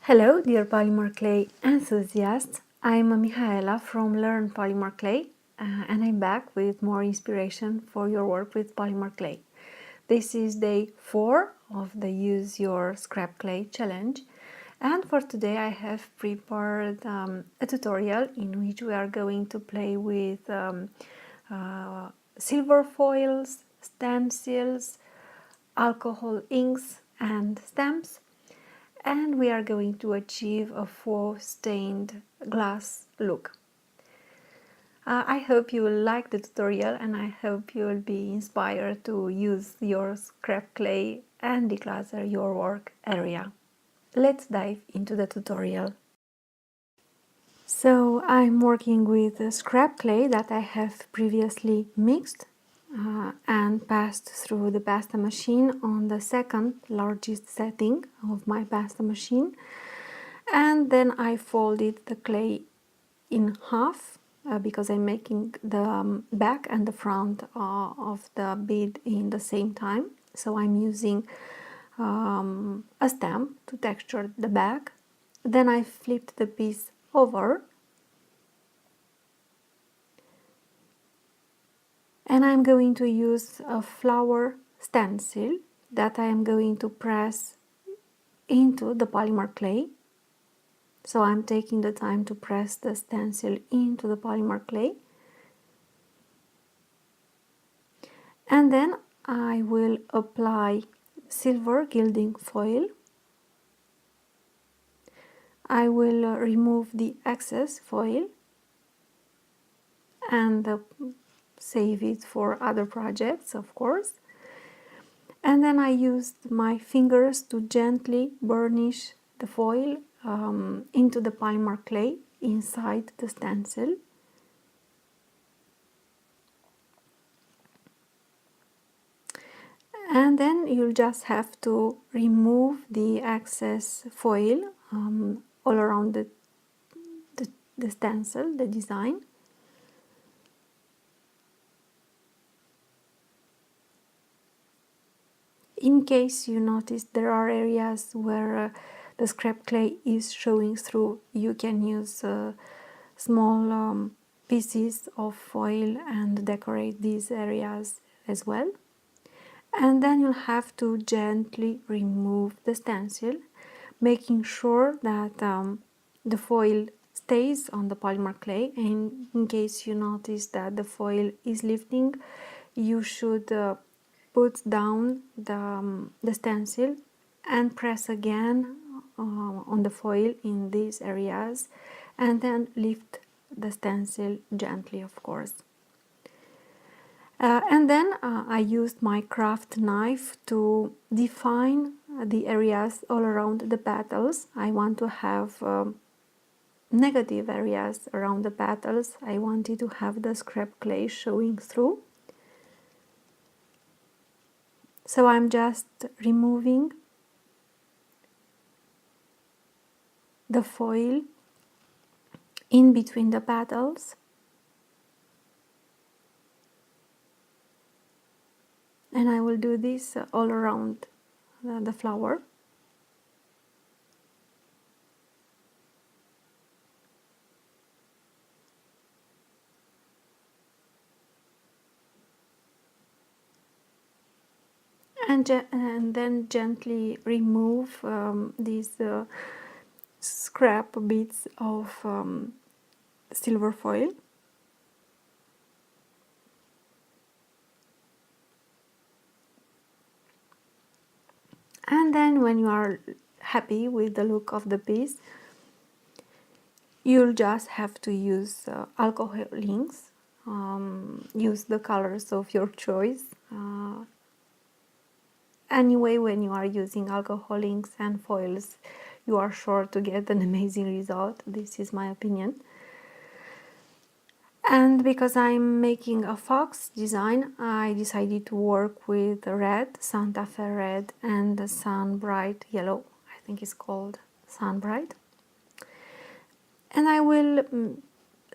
Hello, dear polymer clay enthusiasts. I'm Michaela from Learn Polymer Clay, and I'm back with more inspiration for your work with polymer clay. This is day 4 of the Use Your Scrap Clay challenge, and for today I have prepared a tutorial in which we are going to play with silver foils, stencils, alcohol inks and stamps, and we are going to achieve a faux stained glass look. I hope you will like the tutorial, and I hope you will be inspired to use your scrap clay and declutter your work area. Let's dive into the tutorial. So I'm working with scrap clay that I have previously mixed and passed through the pasta machine on the second largest setting of my pasta machine, and then I folded the clay in half because I'm making the back and the front of the bead in the same time. So I'm using a stamp to texture the back. Then I flipped the piece over, and I'm going to use a flower stencil that I am going to press into the polymer clay. So I'm taking the time to press the stencil into the polymer clay, and then I will apply silver gilding foil. I will remove the excess foil and save it for other projects, of course. And then I used my fingers to gently burnish the foil into the polymer clay inside the stencil. And then you'll just have to remove the excess foil all around the stencil, the design. In case you notice there are areas where the scrap clay is showing through, you can use small pieces of foil and decorate these areas as well. And then you'll have to gently remove the stencil, making sure that the foil stays on the polymer clay. And in case you notice that the foil is lifting, you should put down the stencil and press again on the foil in these areas, and then lift the stencil gently, of course. And then I used my craft knife to define the areas all around the petals. I want to have negative areas around the petals. I wanted to have the scrap clay showing through. So I'm just removing the foil in between the petals. And I will do this all around the flower. And then gently remove these scrap bits of silver foil. And then when you are happy with the look of the piece, you'll just have to use alcohol inks. Use the colors of your choice. Anyway, when you are using alcohol inks and foils, you are sure to get an amazing result. This is my opinion. And because I'm making a fox design, I decided to work with red, Santa Fe red, and the Sunbright yellow. I think it's called Sunbright. And I will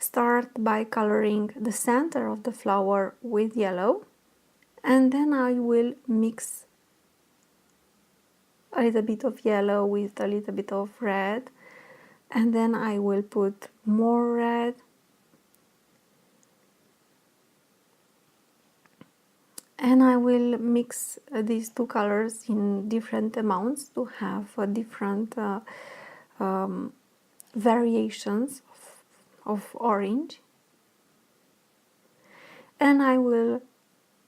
start by coloring the center of the flower with yellow, and then I will mix a little bit of yellow with a little bit of red, and then I will put more red, and I will mix these two colors in different amounts to have different variations of orange. And I will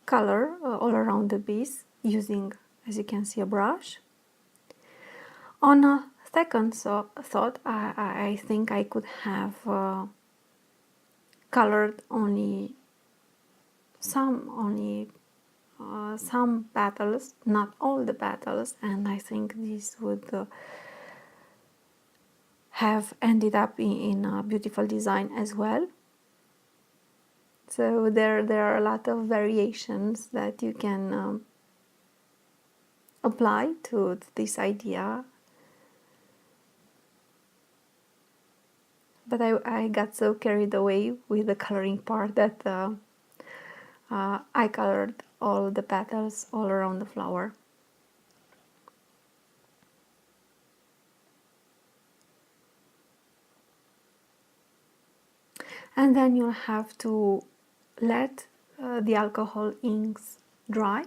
color all around the piece using, as you can see, a brush. On a second thought, I think I could have colored only some petals, not all the petals, and I think this would have ended up in a beautiful design as well. So there are a lot of variations that you can apply to this idea. But I got so carried away with the coloring part that I colored all the petals all around the flower. And then you'll have to let the alcohol inks dry.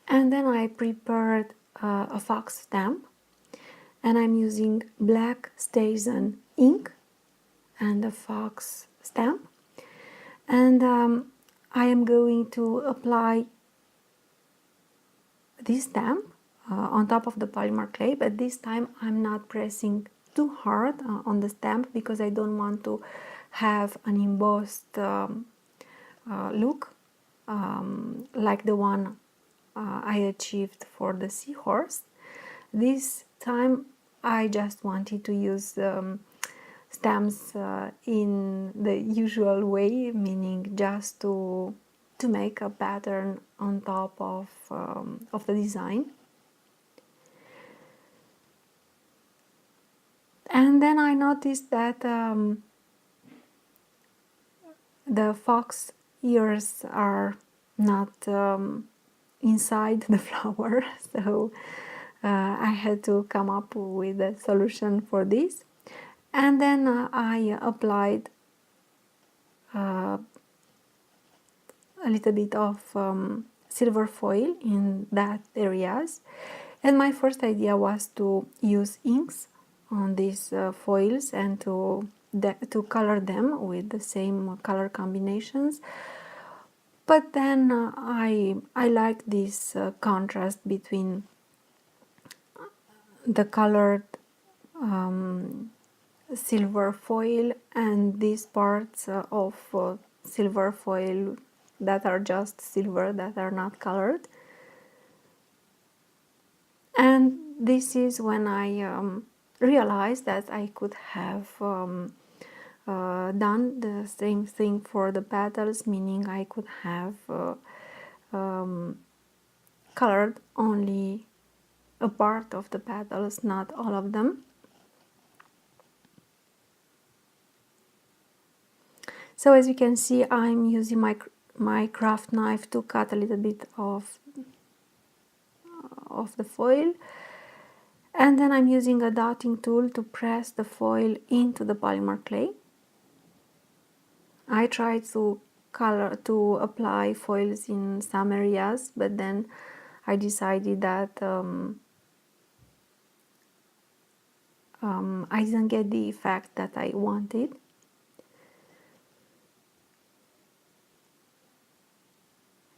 And then I prepared a fox stamp, and I'm using black Station ink and a fox stamp, and I am going to apply this stamp on top of the polymer clay, but this time I'm not pressing too hard on the stamp because I don't want to have an embossed look like the one I achieved for the seahorse. This time I just wanted to use stamps in the usual way, meaning just to make a pattern on top of the design. And then I noticed that the fox ears are not inside the flower, so I had to come up with a solution for this. And then I applied a little bit of silver foil in that areas, and my first idea was to use inks on these foils and to color them with the same color combinations. But then I like this contrast between the colored silver foil and these parts of silver foil that are just silver, that are not colored. And this is when I realized that I could have done the same thing for the petals, meaning I could have colored only a part of the petals, not all of them. So as you can see, I'm using my craft knife to cut a little bit of the foil, and then I'm using a dotting tool to press the foil into the polymer clay. I tried to apply foils in some areas, but then I decided that I didn't get the effect that I wanted.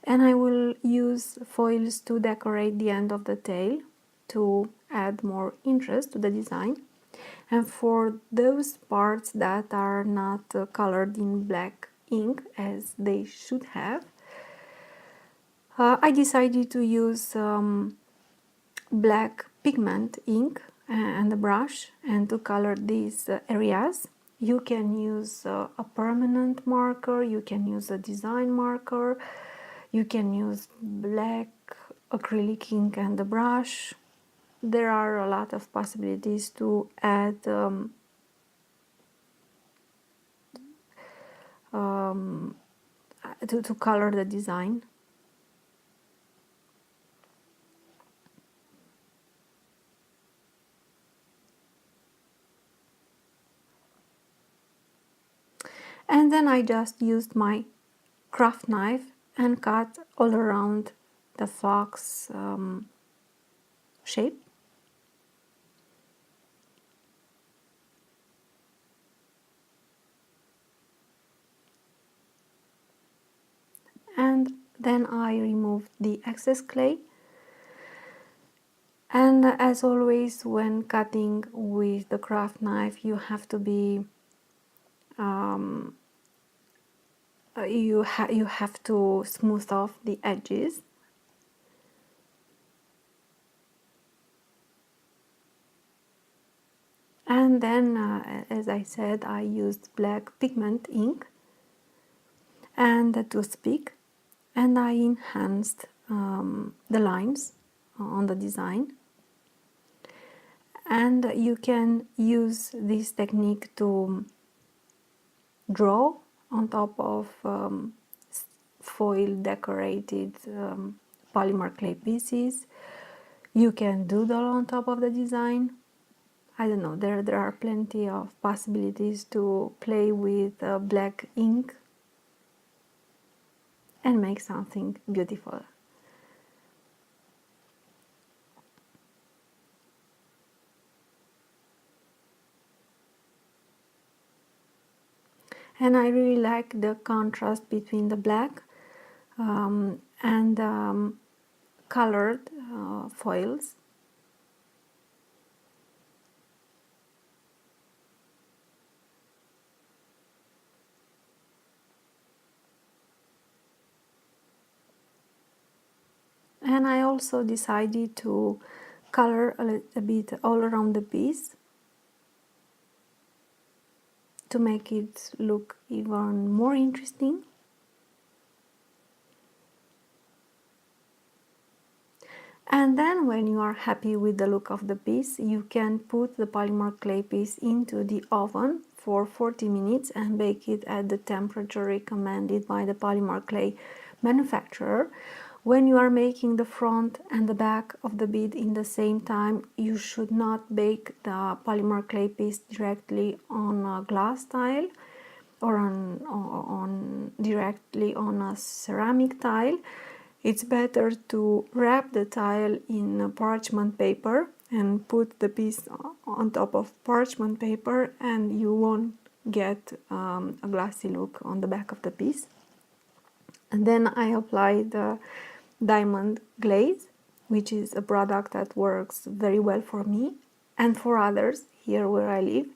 And I will use foils to decorate the end of the tail to add more interest to the design. And for those parts that are not colored in black ink as they should have, I decided to use black pigment ink and a brush and to color these areas. You can use a permanent marker, you can use a design marker, you can use black acrylic ink and a brush. There are a lot of possibilities to add to color the design. And then I just used my craft knife and cut all around the fox shape. And then I removed the excess clay. And as always, when cutting with the craft knife, you have to be you have to smooth off the edges. And then, as I said, I used black pigment ink and a toothpick, and I enhanced the lines on the design. And you can use this technique to draw on top of foil decorated polymer clay pieces. You can doodle on top of the design. I don't know, there are plenty of possibilities to play with black ink and make something beautiful. And I really like the contrast between the black and colored foils. And I also decided to color a little bit all around the piece to make it look even more interesting. And then when you are happy with the look of the piece, you can put the polymer clay piece into the oven for 40 minutes and bake it at the temperature recommended by the polymer clay manufacturer. When you are making the front and the back of the bead in the same time, you should not bake the polymer clay piece directly on a glass tile or directly on a ceramic tile. It's better to wrap the tile in parchment paper and put the piece on top of parchment paper, and you won't get a glassy look on the back of the piece. And then I apply the diamond glaze, which is a product that works very well for me and for others here where I live.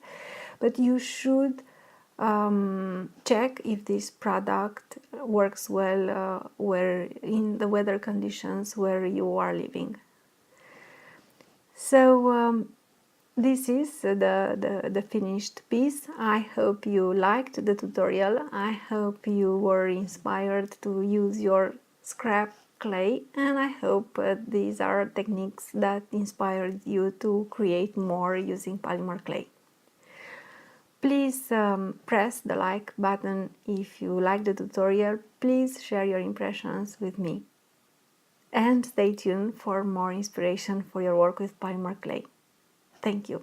But you should check if this product works well where in the weather conditions where you are living. So this is the finished piece. I hope you liked the tutorial. I hope you were inspired to use your scrap clay, and I hope these are techniques that inspired you to create more using polymer clay. Please press the like button if you like the tutorial. Please share your impressions with me. And stay tuned for more inspiration for your work with polymer clay. Thank you.